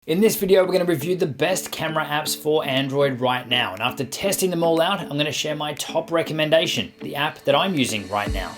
In this video, we're going to review the best camera apps for Android right now. And after testing them all out, I'm going to share my top recommendation, the app that I'm using right now.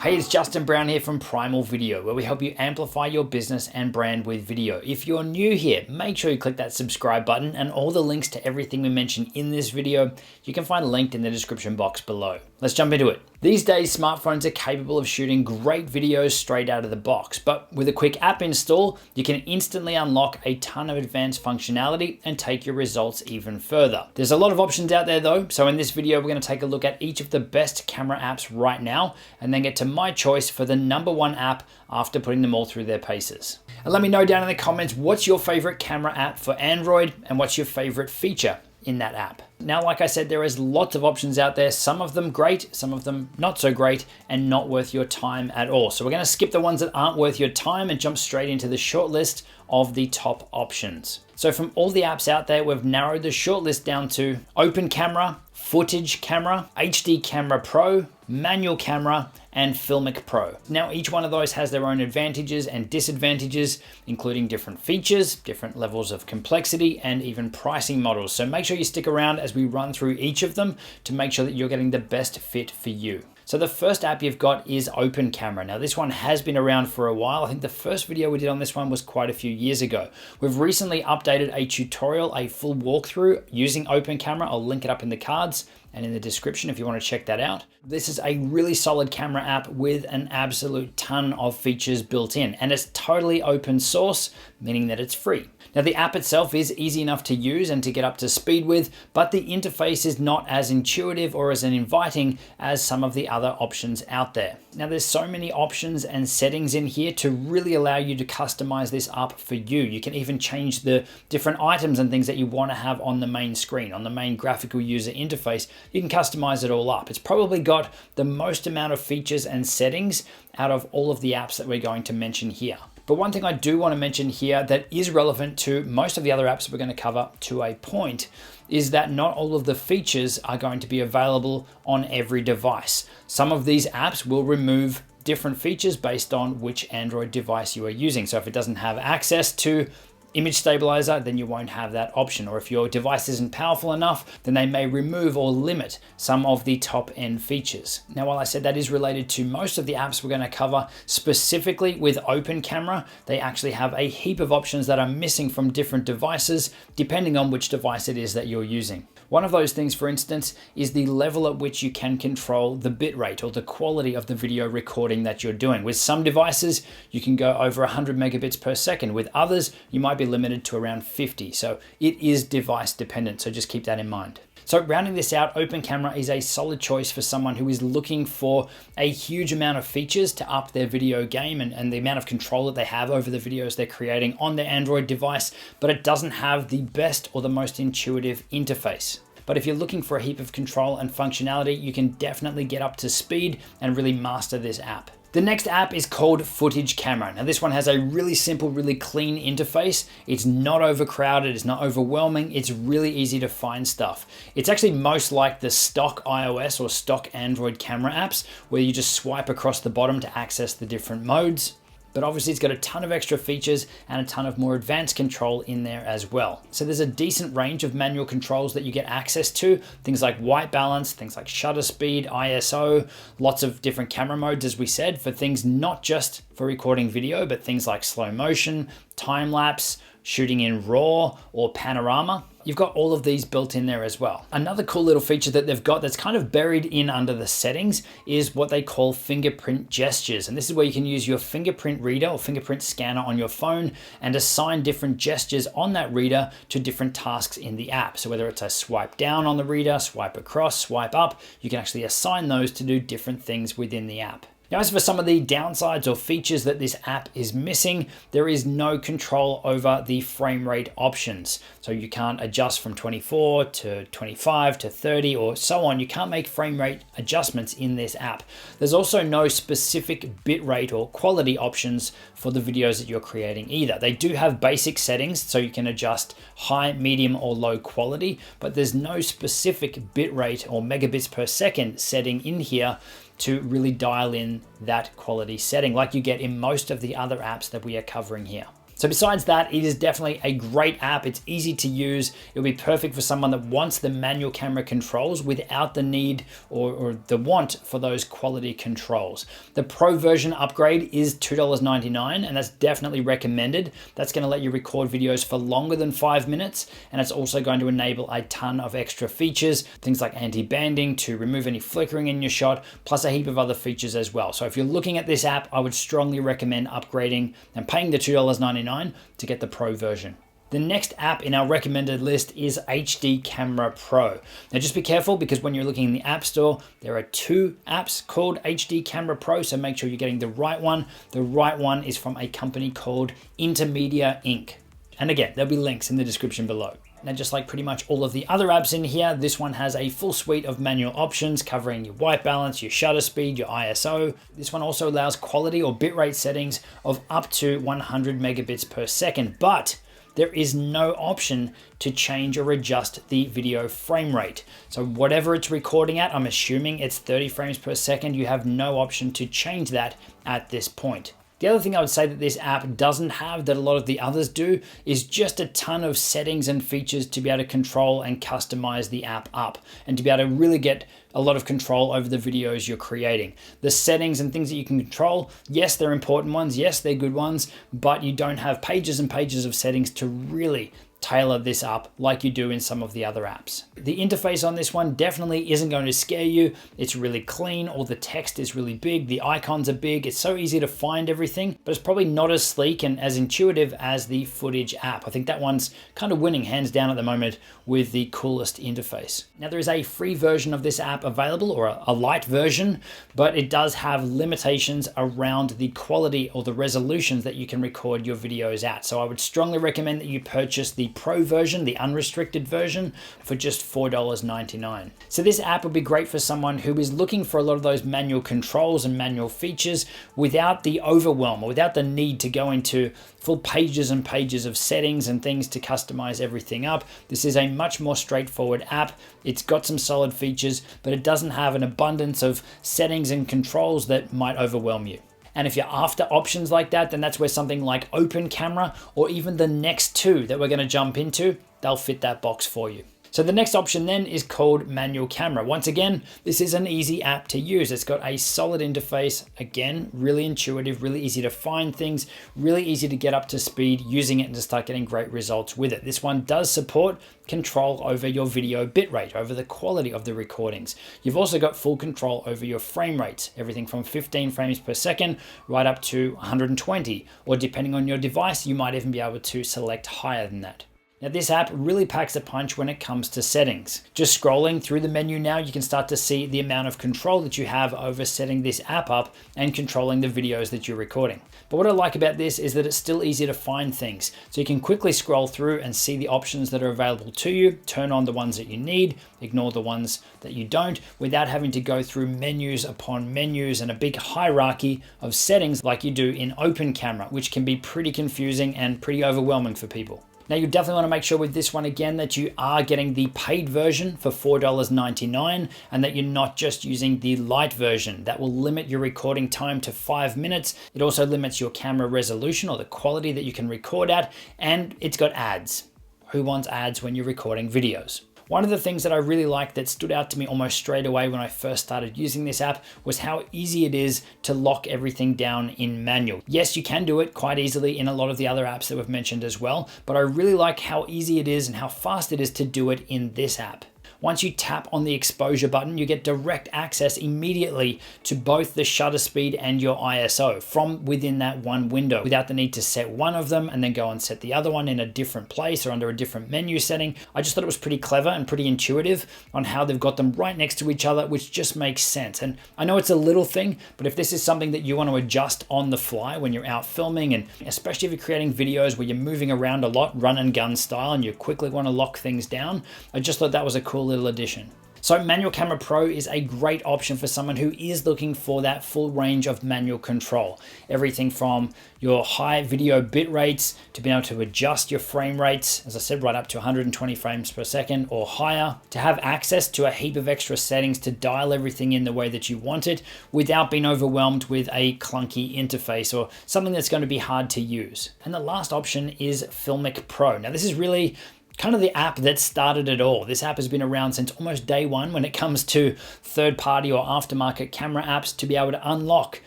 Hey, it's Justin Brown here from Primal Video, where we help you amplify your business and brand with video. If you're new here, make sure you click that subscribe button, and all the links to everything we mentioned in this video, you can find linked in the description box below. Let's jump into it. These days, smartphones are capable of shooting great videos straight out of the box, but with a quick app install, you can instantly unlock a ton of advanced functionality and take your results even further. There's a lot of options out there though, so in this video, we're going to take a look at each of the best camera apps right now, and then get to my choice for the #1 app after putting them all through their paces. And let me know down in the comments, what's your favorite camera app for Android, and what's your favorite feature in that app. Now, like I said, there is lots of options out there, some of them great, some of them not so great, and not worth your time at all. So we're going to skip the ones that aren't worth your time and jump straight into the short list of the top options. So from all the apps out there, we've narrowed the short list down to Open Camera, Footage Camera, HD Camera Pro, Manual Camera, and Filmic Pro. Now, each one of those has their own advantages and disadvantages, including different features, different levels of complexity, and even pricing models. So make sure you stick around as we run through each of them to make sure that you're getting the best fit for you. So the first app you've got is Open Camera. Now this one has been around for a while. I think the first video we did on this one was quite a few years ago. We've recently updated a tutorial, a full walkthrough using Open Camera. I'll link it up in the cards and in the description if you want to check that out. This is a really solid camera app with an absolute ton of features built in, and it's totally open source, meaning that it's free. Now the app itself is easy enough to use and to get up to speed with, but the interface is not as intuitive or as inviting as some of the other options out there. Now there's so many options and settings in here to really allow you to customize this up for you. You can even change the different items and things that you want to have on the main screen, on the main graphical user interface. You can customize it all up. It's probably got the most amount of features and settings out of all of the apps that we're going to mention here. But one thing I do want to mention here that is relevant to most of the other apps we're going to cover to a point is that not all of the features are going to be available on every device. Some of these apps will remove different features based on which Android device you are using. So if it doesn't have access to image stabilizer, then you won't have that option. Or if your device isn't powerful enough, then they may remove or limit some of the top end features. Now, while I said that is related to most of the apps we're going to cover, specifically with Open Camera, they actually have a heap of options that are missing from different devices, depending on which device it is that you're using. One of those things, for instance, is the level at which you can control the bitrate or the quality of the video recording that you're doing. With some devices, you can go over 100 megabits per second. With others, you might be limited to around 50. So it is device dependent. So just keep that in mind. So rounding this out, Open Camera is a solid choice for someone who is looking for a huge amount of features to up their video game and the amount of control that they have over the videos they're creating on their Android device, but it doesn't have the best or the most intuitive interface. But if you're looking for a heap of control and functionality, you can definitely get up to speed and really master this app. The next app is called Footage Camera. Now this one has a really simple, really clean interface. It's not overcrowded, it's not overwhelming, it's really easy to find stuff. It's actually most like the stock iOS or stock Android camera apps where you just swipe across the bottom to access the different modes. But obviously it's got a ton of extra features and a ton of more advanced control in there as well. So there's a decent range of manual controls that you get access to, things like white balance, things like shutter speed, ISO, lots of different camera modes, as we said, for things not just for recording video, but things like slow motion, time lapse, shooting in RAW or panorama. You've got all of these built in there as well. Another cool little feature that they've got that's kind of buried in under the settings is what they call fingerprint gestures. And this is where you can use your fingerprint reader or fingerprint scanner on your phone and assign different gestures on that reader to different tasks in the app. So whether it's a swipe down on the reader, swipe across, swipe up, you can actually assign those to do different things within the app. Now, as for some of the downsides or features that this app is missing, there is no control over the frame rate options. So you can't adjust from 24 to 25 to 30 or so on. You can't make frame rate adjustments in this app. There's also no specific bitrate or quality options for the videos that you're creating either. They do have basic settings, so you can adjust high, medium, or low quality, but there's no specific bitrate or megabits per second setting in here to really dial in that quality setting like you get in most of the other apps that we are covering here. So besides that, it is definitely a great app. It's easy to use. It'll be perfect for someone that wants the manual camera controls without the need or the want for those quality controls. The Pro version upgrade is $2.99, and that's definitely recommended. That's going to let you record videos for longer than 5 minutes, and it's also going to enable a ton of extra features, things like anti-banding to remove any flickering in your shot, plus a heap of other features as well. So if you're looking at this app, I would strongly recommend upgrading and paying the $2.99 to get the Pro version. The next app in our recommended list is HD Camera Pro. Now just be careful, because when you're looking in the App Store, there are 2 apps called HD Camera Pro, so make sure you're getting the right one. The right one is from a company called Intermedia Inc. And again, there'll be links in the description below. Now, just like pretty much all of the other apps in here, this one has a full suite of manual options covering your white balance, your shutter speed, your ISO. This one also allows quality or bitrate settings of up to 100 megabits per second, but there is no option to change or adjust the video frame rate. So whatever it's recording at, I'm assuming it's 30 frames per second, you have no option to change that at this point. The other thing I would say that this app doesn't have that a lot of the others do is just a ton of settings and features to be able to control and customize the app up, and to be able to really get a lot of control over the videos you're creating. The settings and things that you can control, yes, they're important ones, yes, they're good ones, but you don't have pages and pages of settings to really tailor this up like you do in some of the other apps. The interface on this one definitely isn't going to scare you. It's really clean, all the text is really big, the icons are big, it's so easy to find everything, but it's probably not as sleek and as intuitive as the Footage app. I think that one's kind of winning hands down at the moment with the coolest interface. Now there is a free version of this app available, or a light version, but it does have limitations around the quality or the resolutions that you can record your videos at. So I would strongly recommend that you purchase the Pro version, the unrestricted version, for just $4.99. So this app would be great for someone who is looking for a lot of those manual controls and manual features without the overwhelm or without the need to go into full pages and pages of settings and things to customize everything up. This is a much more straightforward app. It's got some solid features, but it doesn't have an abundance of settings and controls that might overwhelm you. And if you're after options like that, then that's where something like Open Camera, or even the next 2 that we're going to jump into, they'll fit that box for you. So the next option then is called Manual Camera. Once again, this is an easy app to use. It's got a solid interface. Again, really intuitive, really easy to find things, really easy to get up to speed using it and to start getting great results with it. This one does support control over your video bitrate, over the quality of the recordings. You've also got full control over your frame rates, everything from 15 frames per second right up to 120, or depending on your device, you might even be able to select higher than that. Now this app really packs a punch when it comes to settings. Just scrolling through the menu now, you can start to see the amount of control that you have over setting this app up and controlling the videos that you're recording. But what I like about this is that it's still easy to find things. So you can quickly scroll through and see the options that are available to you, turn on the ones that you need, ignore the ones that you don't, without having to go through menus upon menus and a big hierarchy of settings like you do in Open Camera, which can be pretty confusing and pretty overwhelming for people. Now you definitely want to make sure with this one again that you are getting the paid version for $4.99 and that you're not just using the light version. That will limit your recording time to 5 minutes. It also limits your camera resolution or the quality that you can record at, and it's got ads. Who wants ads when you're recording videos? One of the things that I really liked that stood out to me almost straight away when I first started using this app was how easy it is to lock everything down in manual. Yes, you can do it quite easily in a lot of the other apps that we've mentioned as well, but I really like how easy it is and how fast it is to do it in this app. Once you tap on the exposure button, you get direct access immediately to both the shutter speed and your ISO from within that one window without the need to set one of them and then go and set the other one in a different place or under a different menu setting. I just thought it was pretty clever and pretty intuitive on how they've got them right next to each other, which just makes sense. And I know it's a little thing, but if this is something that you want to adjust on the fly when you're out filming, and especially if you're creating videos where you're moving around a lot, run and gun style, and you quickly want to lock things down, I just thought that was a cool little addition. So Manual Camera Pro is a great option for someone who is looking for that full range of manual control. Everything from your high video bit rates to being able to adjust your frame rates, as I said, right up to 120 frames per second or higher, to have access to a heap of extra settings to dial everything in the way that you want it without being overwhelmed with a clunky interface or something that's going to be hard to use. And the last option is Filmic Pro. Now this is really kind of the app that started it all. This app has been around since almost day one when it comes to third-party or aftermarket camera apps to be able to unlock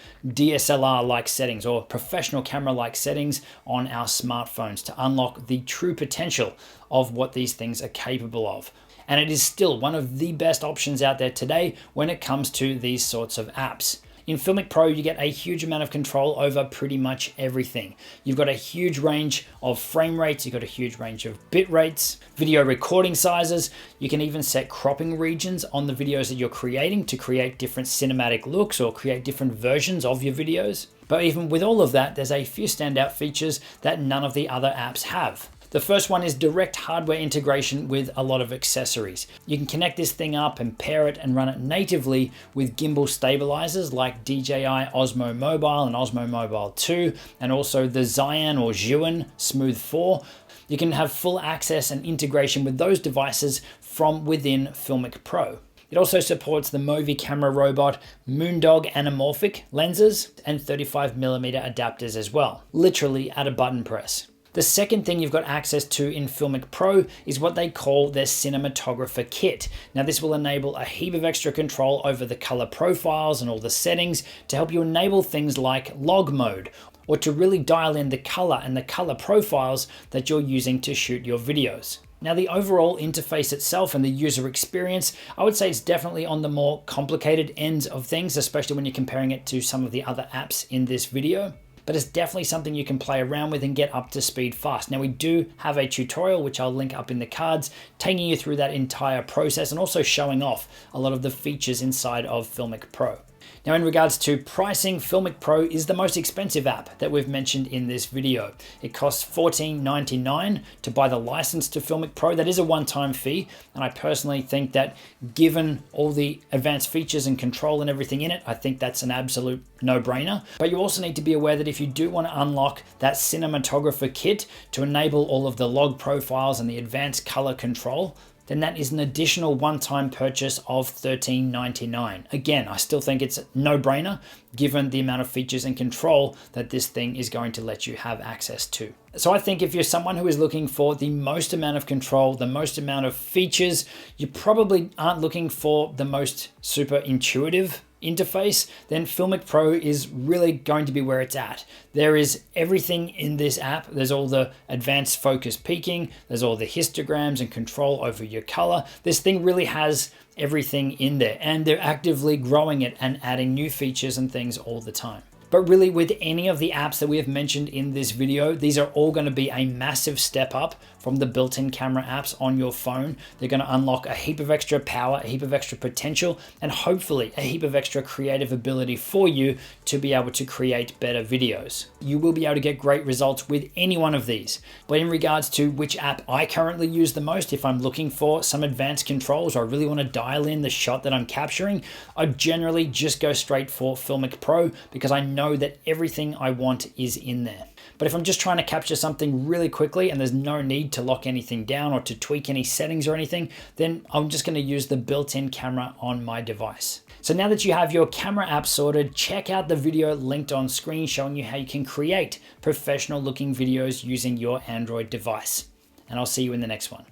DSLR-like settings or professional camera-like settings on our smartphones to unlock the true potential of what these things are capable of. And it is still one of the best options out there today when it comes to these sorts of apps. In Filmic Pro, you get a huge amount of control over pretty much everything. You've got a huge range of frame rates, you've got a huge range of bit rates, video recording sizes. You can even set cropping regions on the videos that you're creating to create different cinematic looks or create different versions of your videos. But even with all of that, there's a few standout features that none of the other apps have. The first one is direct hardware integration with a lot of accessories. You can connect this thing up and pair it and run it natively with gimbal stabilizers like DJI Osmo Mobile and Osmo Mobile 2, and also the Xian or Zhuan Smooth 4. You can have full access and integration with those devices from within Filmic Pro. It also supports the Movi camera robot, Moondog anamorphic lenses, and 35mm adapters as well, literally at a button press. The second thing you've got access to in Filmic Pro is what they call their cinematographer kit. Now this will enable a heap of extra control over the color profiles and all the settings to help you enable things like log mode, or to really dial in the color and the color profiles that you're using to shoot your videos. Now the overall interface itself and the user experience, I would say it's definitely on the more complicated ends of things, especially when you're comparing it to some of the other apps in this video. But it's definitely something you can play around with and get up to speed fast. Now we do have a tutorial, which I'll link up in the cards, taking you through that entire process and also showing off a lot of the features inside of Filmic Pro. Now in regards to pricing, Filmic Pro is the most expensive app that we've mentioned in this video. It costs $14.99 to buy the license to Filmic Pro. That is a one-time fee, and I personally think that given all the advanced features and control and everything in it, I think that's an absolute no-brainer. But you also need to be aware that if you do want to unlock that cinematographer kit to enable all of the log profiles and the advanced color control, then that is an additional one-time purchase of $13.99. Again, I still think it's a no-brainer given the amount of features and control that this thing is going to let you have access to. So I think if you're someone who is looking for the most amount of control, the most amount of features, you probably aren't looking for the most super intuitive interface, then Filmic Pro is really going to be where it's at. There is everything in this app. There's all the advanced focus peaking, there's all the histograms and control over your color. This thing really has everything in there, and they're actively growing it and adding new features and things all the time. But really, with any of the apps that we have mentioned in this video, these are all going to be a massive step up from the built-in camera apps on your phone. They're going to unlock a heap of extra power, a heap of extra potential, and hopefully a heap of extra creative ability for you to be able to create better videos. You will be able to get great results with any one of these. But in regards to which app I currently use the most, if I'm looking for some advanced controls or I really want to dial in the shot that I'm capturing, I generally just go straight for Filmic Pro because I know that everything I want is in there. But if I'm just trying to capture something really quickly and there's no need to lock anything down or to tweak any settings or anything, then I'm just going to use the built-in camera on my device. So now that you have your camera app sorted, check out the video linked on screen showing you how you can create professional looking videos using your Android device. And I'll see you in the next one.